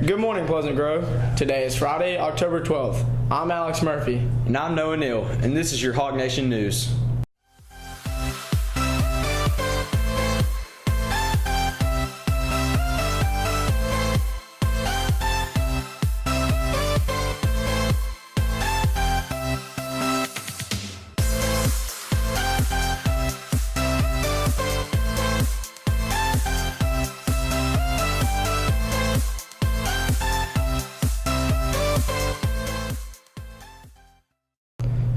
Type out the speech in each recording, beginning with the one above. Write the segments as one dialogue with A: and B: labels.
A: Good morning, Pleasant Grove. Today is Friday, October 12th. I'm Alex Murphy.
B: And I'm Noah Neal, and this is your Hog Nation News.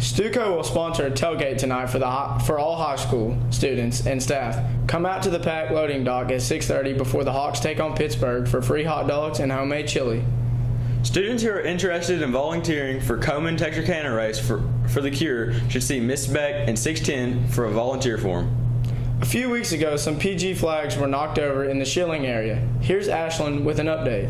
A: Stuco will sponsor a tailgate tonight for all high school students and staff. Come out to the Pack loading dock at 6:30 before the Hawks take on Pittsburgh for free hot dogs and homemade chili.
B: Students who are interested in volunteering for Komen Texarkana race for the cure should see Miss Beck in 610 for a volunteer form.
A: A few weeks ago, some PG flags were knocked over in the Schilling area. Here's Ashlyn with an update.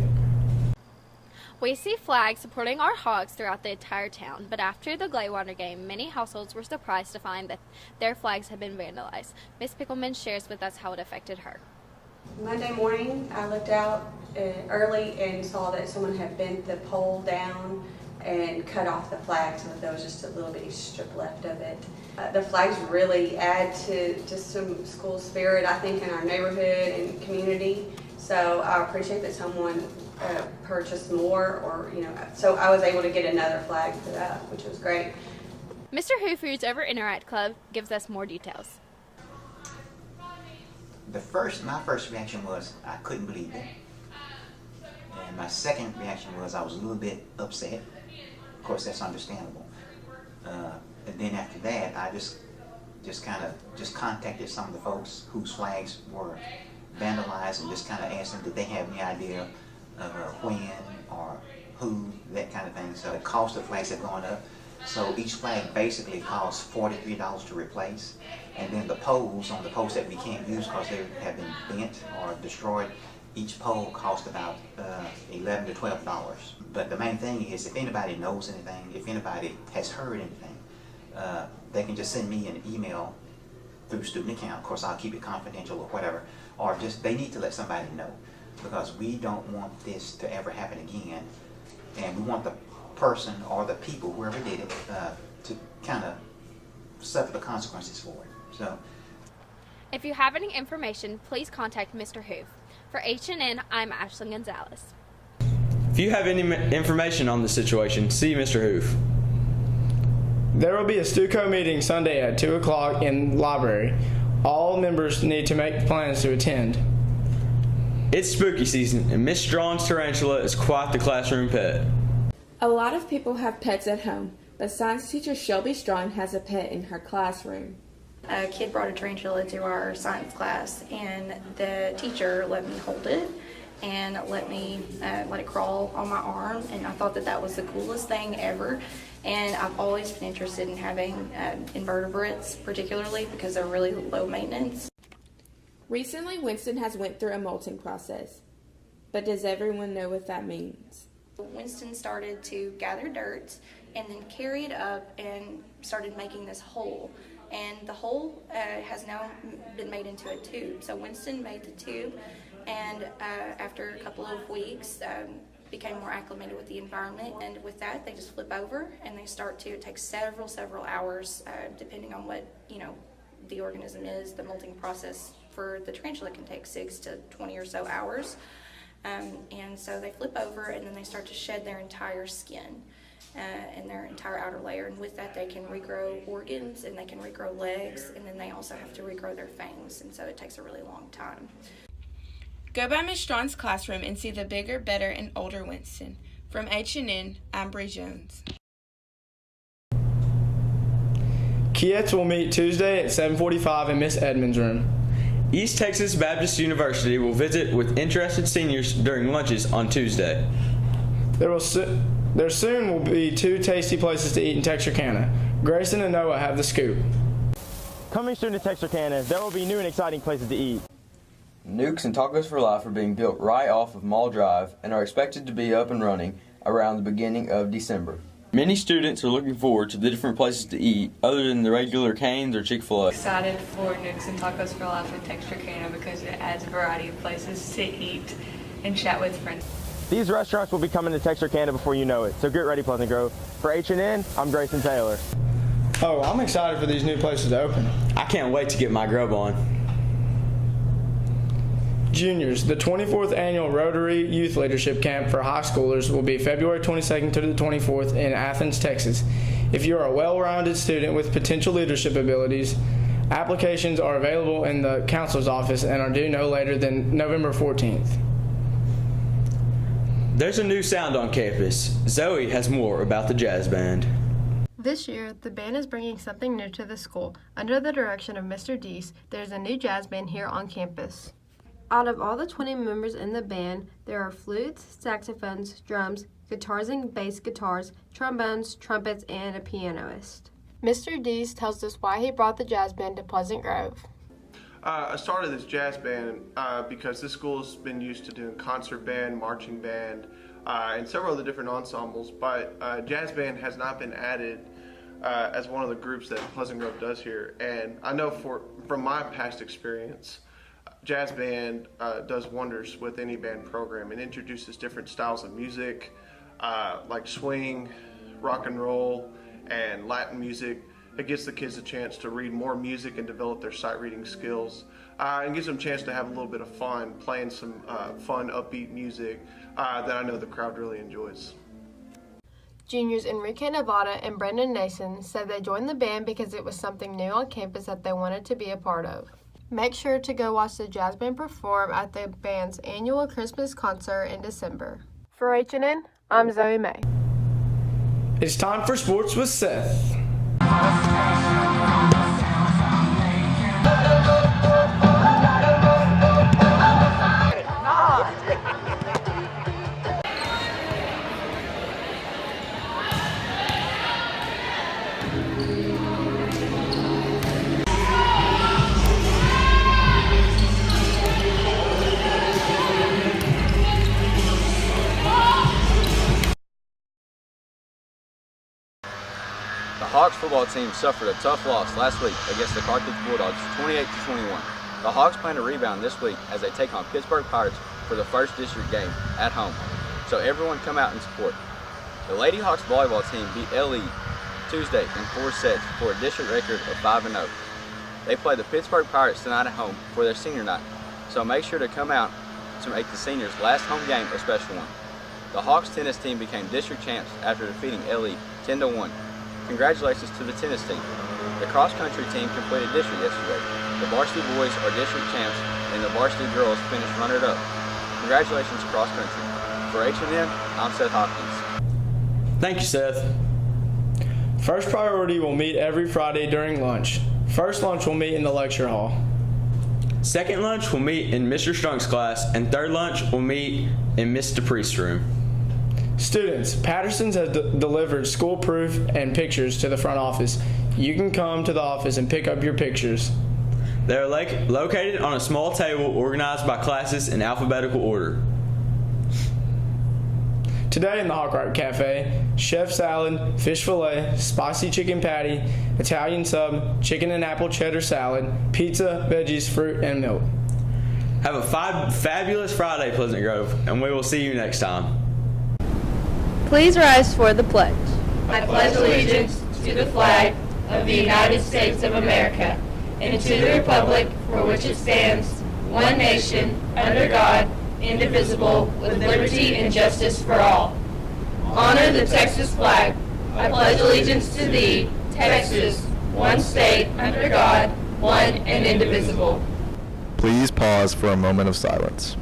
C: We see flags supporting our Hogs throughout the entire town, but after the Gladewater game, many households were surprised to find that their flags had been vandalized. Ms. Pickleman shares with us how it affected her.
D: Monday morning, I looked out early and saw that someone had bent the pole down and cut off the flag so that there was just a little bitty strip left of it. The flags really add to just some school spirit, I think, in our neighborhood and community. So I appreciate that someone purchased more, or so I was able to get another flag for that, which was great.
C: Mr. Hoofer's over Interact Club gives us more details.
E: My first reaction was I couldn't believe it, and my second reaction was I was a little bit upset. Of course, that's understandable. And then after that, I just contacted some of the folks whose flags were vandalized and just kind of asked them did they have any idea of when or who, that kind of thing. So the cost of flags have gone up. So each flag basically costs $43 to replace. And then the poles, on the poles that we can't use because they have been bent or destroyed, each pole costs about $11 to $12. But the main thing is if anybody knows anything, if anybody has heard anything, they can just send me an email through student account. Of course, I'll keep it confidential or whatever. Or just they need to let somebody know, because we don't want this to ever happen again, and we want the person or the people, whoever did it, to kind of suffer the consequences for it. So,
C: if you have any information, please contact Mr. Hoof. For HNN, I'm Ashlyn Gonzalez.
B: If you have any information on the situation, see Mr. Hoof.
A: There will be a Stuco meeting Sunday at 2 o'clock in the library. All members need to make plans to attend.
B: It's spooky season, and Miss Strawn's tarantula is quite the classroom pet.
F: A lot of people have pets at home, but science teacher Shelby Strawn has a pet in her classroom.
G: A kid brought a tarantula to our science class, and the teacher let me hold it and let it crawl on my arm, and I thought that was the coolest thing ever. And I've always been interested in having invertebrates, particularly because they're really low maintenance.
F: Recently, Winston has went through a molting process, but does everyone know what that means?
G: Winston started to gather dirt and then carry it up and started making this hole. And the hole has now been made into a tube. So Winston made the tube, and after a couple of weeks, became more acclimated with the environment, and with that they just flip over and they start to take several hours, depending on what the organism is. The molting process for the tarantula can take 6 to 20 or so hours, and so they flip over and then they start to shed their entire skin and their entire outer layer, and with that they can regrow organs and they can regrow legs, and then they also have to regrow their fangs, and so it takes a really long time.
F: Go by Ms. Strawn's classroom and see the bigger, better, and older Winston. From HNN, I'm Bree Jones.
A: Kietz will meet Tuesday at 7:45 in Miss Edmonds' room.
B: East Texas Baptist University will visit with interested seniors during lunches on Tuesday.
A: There soon will be 2 tasty places to eat in Texarkana. Grayson and Noah have the scoop.
H: Coming soon to Texarkana, there will be new and exciting places to eat.
B: Nukes and Tacos for Life are being built right off of Mall Drive and are expected to be up and running around the beginning of December. Many students are looking forward to the different places to eat other than the regular Cane's or Chick-fil-A.
I: Excited for Nukes and Tacos for Life in Texarkana because it adds a variety of places to eat and chat with friends.
H: These restaurants will be coming to Texarkana before you know it, so get ready, Pleasant Grove. For H&N, I'm Grayson Taylor.
A: Oh, I'm excited for these new places to open.
B: I can't wait to get my grub on.
A: Juniors, the 24th Annual Rotary Youth Leadership Camp for high schoolers will be February 22nd to the 24th in Athens, Texas. If you are a well-rounded student with potential leadership abilities, applications are available in the counselor's office and are due no later than November 14th.
B: There's a new sound on campus. Zoe has more about the jazz band.
J: This year, the band is bringing something new to the school. Under the direction of Mr. Deese, there's a new jazz band here on campus. Out of all the 20 members in the band, there are flutes, saxophones, drums, guitars and bass guitars, trombones, trumpets, and a pianist. Mr. Deese tells us why he brought the jazz band to Pleasant Grove.
K: I started this jazz band because this school's been used to doing concert band, marching band, and several other different ensembles, but jazz band has not been added as one of the groups that Pleasant Grove does here. And I know from my past experience, jazz band does wonders with any band program and introduces different styles of music like swing, rock and roll, and Latin music. It gives the kids a chance to read more music and develop their sight reading skills, and gives them a chance to have a little bit of fun playing some fun, upbeat music that I know the crowd really enjoys.
J: Juniors Enrique Nevada and Brendan Nason said they joined the band because it was something new on campus that they wanted to be a part of. Make sure to go watch the jazz band perform at the band's annual Christmas concert in December. For H&N, I'm Zoe May.
A: It's time for Sports with Seth.
B: The Hawks football team suffered a tough loss last week against the Carthage Bulldogs, 28-21. The Hawks plan to rebound this week as they take on Pittsburgh Pirates for the first district game at home. So everyone come out and support. The Lady Hawks volleyball team beat LE Tuesday in 4 sets for a district record of 5-0. They play the Pittsburgh Pirates tonight at home for their senior night. So make sure to come out to make the seniors' last home game a special one. The Hawks tennis team became district champs after defeating LE 10-1. Congratulations to the tennis team. The cross-country team completed district yesterday. The varsity boys are district champs, and the varsity girls finished runner-up. Congratulations, cross-country. For H&M, I'm Seth Hopkins.
A: Thank you, Seth. First Priority will meet every Friday during lunch. First lunch will meet in the lecture hall.
B: Second lunch will meet in Mr. Strunk's class, and third lunch will meet in Miss DePriest's room.
A: Students, Patterson's has delivered school proof and pictures to the front office. You can come to the office and pick up your pictures.
B: They are located on a small table organized by classes in alphabetical order.
A: Today in the Hawkwright Cafe, chef salad, fish fillet, spicy chicken patty, Italian sub, chicken and apple cheddar salad, pizza, veggies, fruit, and milk.
B: Have a fabulous Friday, Pleasant Grove, and we will see you next time.
L: Please rise for the pledge.
M: I pledge allegiance to the flag of the United States of America and to the republic for which it stands, one nation, under God, indivisible, with liberty and justice for all. Honor the Texas flag. I pledge allegiance to thee, Texas, one state, under God, one and indivisible.
N: Please pause for a moment of silence.